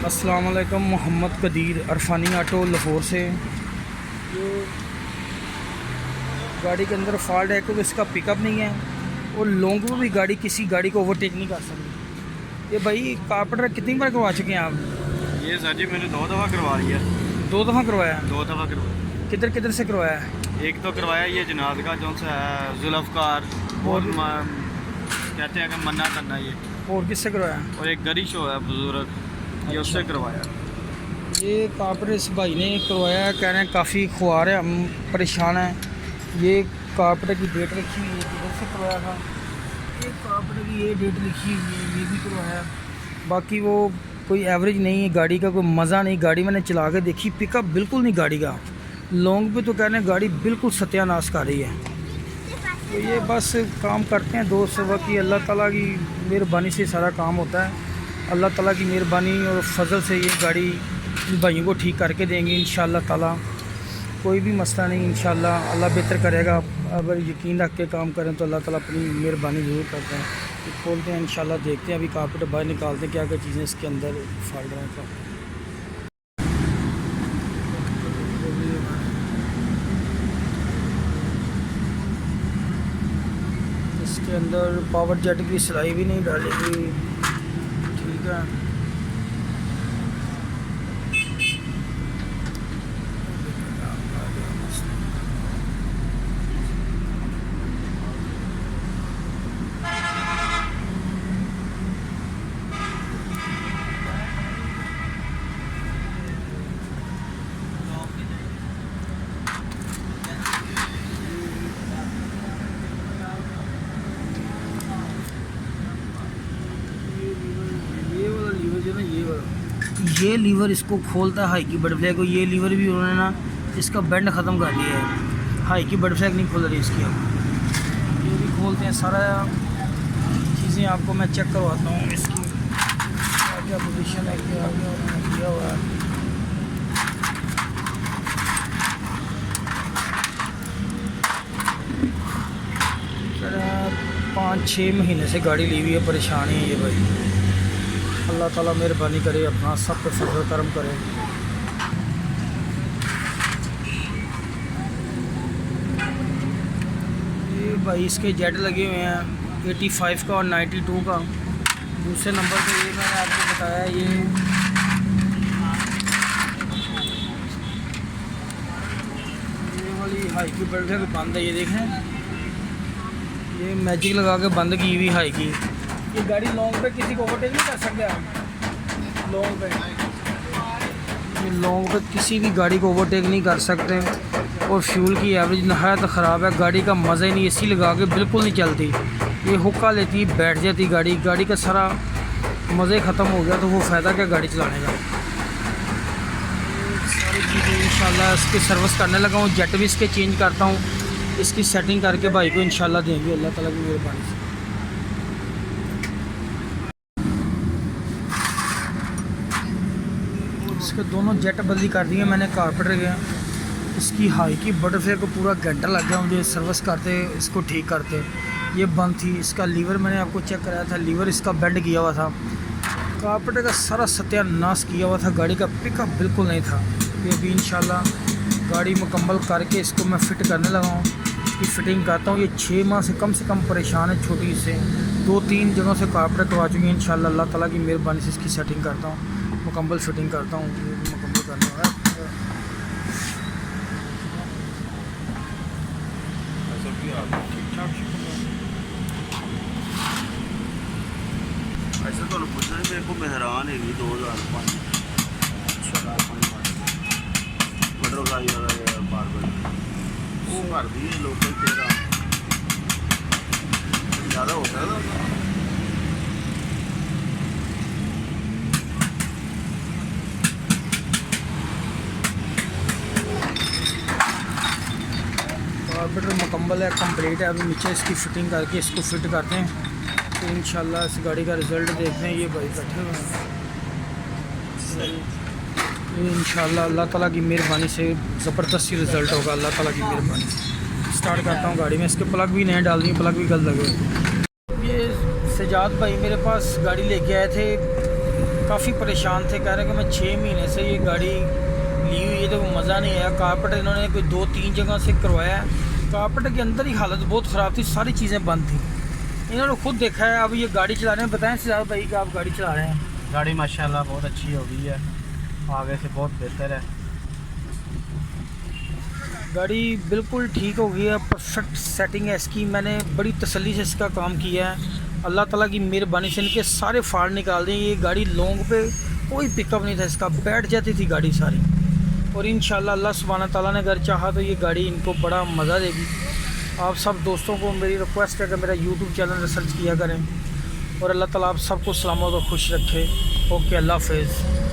अस्सलाम वालेकुम। मोहम्मद कदीर अरफानी ऑटो लाहौर से। ये गाड़ी के अंदर फॉल्ट है क्योंकि इसका पिकअप नहीं है और लॉन्ग में भी गाड़ी किसी गाड़ी को ओवरटेक नहीं कर सकती। ये भाई कारपेंटर कितनी बार करवा चुके हैं आप? ये सर जी मैंने 2 दफ़ा करवा लिया। 2 दफ़ा करवाया? 2 दफ़ा करवाया। किधर किधर से करवाया है? एक तो करवाया ये जनाज का जो सा है जुल्फ़कार और कहते हैं कि मन्ना करना ये, और किससे करवाया? और एक गरी शो है बुजुर्ग, ये उससे करवाया। ये कारपेंटर इस भाई ने करवाया है, कह रहे हैं काफ़ी खुआर है, हम परेशान हैं। ये कारपेंटर की डेट लिखी हुई है, किधर से करवाया था। ये कारपेंटर की ये डेट लिखी हुई है, ये भी करवाया। बाकी वो कोई एवरेज नहीं है गाड़ी का, कोई मज़ा नहीं। गाड़ी मैंने चला के देखी, पिकअप बिल्कुल नहीं गाड़ी का। लॉन्ग पे तो कह रहे हैं गाड़ी बिल्कुल सत्यानाश कर रही है। तो ये बस काम करते हैं दोस्त वक्त की, अल्लाह ताला की मेहरबानी से सारा काम होता है। अल्लाह ताला की मेहरबानी और फजल से ये गाड़ी भाइयों को ठीक करके देंगे इंशाअल्लाह ताला। कोई भी मसला नहीं, इंशाअल्लाह अल्लाह बेहतर करेगा। अगर यकीन रख के काम करें तो अल्लाह ताला अपनी मेहरबानी ज़रूर करते हैं। तो खोलते हैं इंशाअल्लाह, देखते हैं अभी कारपेट बाहर निकालते हैं क्या क्या चीज़ें इसके अंदर फाड़ रहे हैं। इसके अंदर पावर जेट की सिलाई भी नहीं डालेगी, ठीक है। ये लीवर इसको खोलता है हाई की बटरफ्लाई को। ये लीवर भी उन्होंने ना इसका बेंड ख़त्म कर दिया है, हाई की बटरफ्लाई नहीं खोल रही इसकी। अब ये भी खोलते हैं, सारा चीज़ें आपको मैं चेक करवाता हूँ इसकी क्या क्या पोजीशन है, क्या किया हुआ है। 5-6 महीने से गाड़ी ली हुई है, परेशानी है ये भाई। अल्लाह ताला मेहरबानी करे, अपना सब पे फजल करम करे। ये भाई इसके जेट लगे हुए हैं 85 का और 92 का। दूसरे नंबर पे ये मैंने आपको बताया, ये वाली हाई की बल्ब बंद है, ये देखें, ये मैजिक लगा के बंद की हुई हाई की। ये गाड़ी लॉन्ग पे किसी को ओवरटेक नहीं कर सकते आप। लॉन्ग पे किसी भी गाड़ी को ओवरटेक नहीं कर सकते। और फ्यूल की एवरेज नहायत ख़राब है, गाड़ी का मज़ा ही नहीं। एसी लगा के बिल्कुल नहीं चलती, ये हुक्का लेती बैठ जाती गाड़ी। गाड़ी का सारा मज़े ख़त्म हो गया, तो वो फ़ायदा क्या गाड़ी चलाने का। सारी चीज़ें इंशाल्लाह इसकी सर्विस करने लगा हूँ। जेट भी इसके चेंज करता हूँ, इसकी सेटिंग करके भाई को इंशाल्लाह देंगे अल्लाह ताला की मेहरबानी से। इसके दोनों जेट बदली कर दिए मैंने कारपेंटर के। इसकी हाई की बटरफ्लाई को पूरा घंटा लग गया मुझे सर्विस करते, इसको ठीक करते। ये बंद थी। इसका लीवर मैंने आपको चेक कराया था, लीवर इसका बेंड किया हुआ था। कारपेंटर का सारा सत्यानाश किया हुआ था, गाड़ी का पिकअप बिल्कुल नहीं था। ये भी इंशाल्लाह गाड़ी मुकम्मल करके इसको मैं फ़िट करने लगा हूँ। इसकी फ़िटिंग करता हूँ। ये 6 माह से कम परेशान है, छोटी से 2-3 जगहों से कारपेंटर करवा चुकी हैं। इंशाल्लाह अल्लाह ताला की मेहरबानी से इसकी सेटिंग करता हूँ, मुकम्मल फिटिंग करता हूँ। ये भी मुकम्मल करना है। ऐसे तो पूछना है, मेरे को मेहरान है 2005 मटर का बार वो भर दिए लोकल तेरा ज़्यादा होता है ना। कारपेंटर मुकम्मल है, कंप्लीट है। अभी नीचे इसकी फ़िटिंग करके इसको फिट करते हैं, तो इंशाल्लाह इस गाड़ी का रिज़ल्ट देखते हैं। ये भाई बैठे हुए हैं, ये इंशाल्लाह अल्लाह ताला की मेहरबानी से ज़बरदस्त रिज़ल्ट होगा, अल्लाह ताला की मेहरबानी से। स्टार्ट करता हूँ गाड़ी में। इसके प्लग भी नहीं डालनी, प्लग भी गलत लगे। ये सजाद भाई मेरे पास गाड़ी लेके आए थे काफ़ी परेशान थे, कह रहे कि मैं 6 महीने से ये गाड़ी ली हुई है तो मज़ा नहीं आया। कारपेट इन्होंने कोई 2-3 जगह से करवाया है। कारपेट के अंदर ही हालत बहुत ख़राब थी, सारी चीज़ें बंद थी। इन्होंने खुद देखा है। अब ये गाड़ी चला रहे हैं, बताएं सिजाद भाई कि आप गाड़ी चला रहे हैं। गाड़ी माशाल्लाह बहुत अच्छी हो गई है, आगे से बहुत बेहतर है। गाड़ी बिल्कुल ठीक हो गई है, परफेक्ट सेटिंग है इसकी। मैंने बड़ी तसल्ली से इसका काम किया है। अल्लाह ताला की मेहरबानी से इनके सारे फाड़ निकाल दिए। ये गाड़ी लॉन्ग पे कोई पिकअप नहीं था इसका, बैठ जाती थी गाड़ी सारी। और इंशाल्लाह अल्लाह सुब्हानहू ताला ने अगर चाहा तो ये गाड़ी इनको बड़ा मज़ा देगी। आप सब दोस्तों को मेरी रिक्वेस्ट है कि मेरा यूट्यूब चैनल सर्च किया करें। और अल्लाह ताला आप सबको सलामत और खुश रखे। ओके, अल्लाह हाफ़िज़।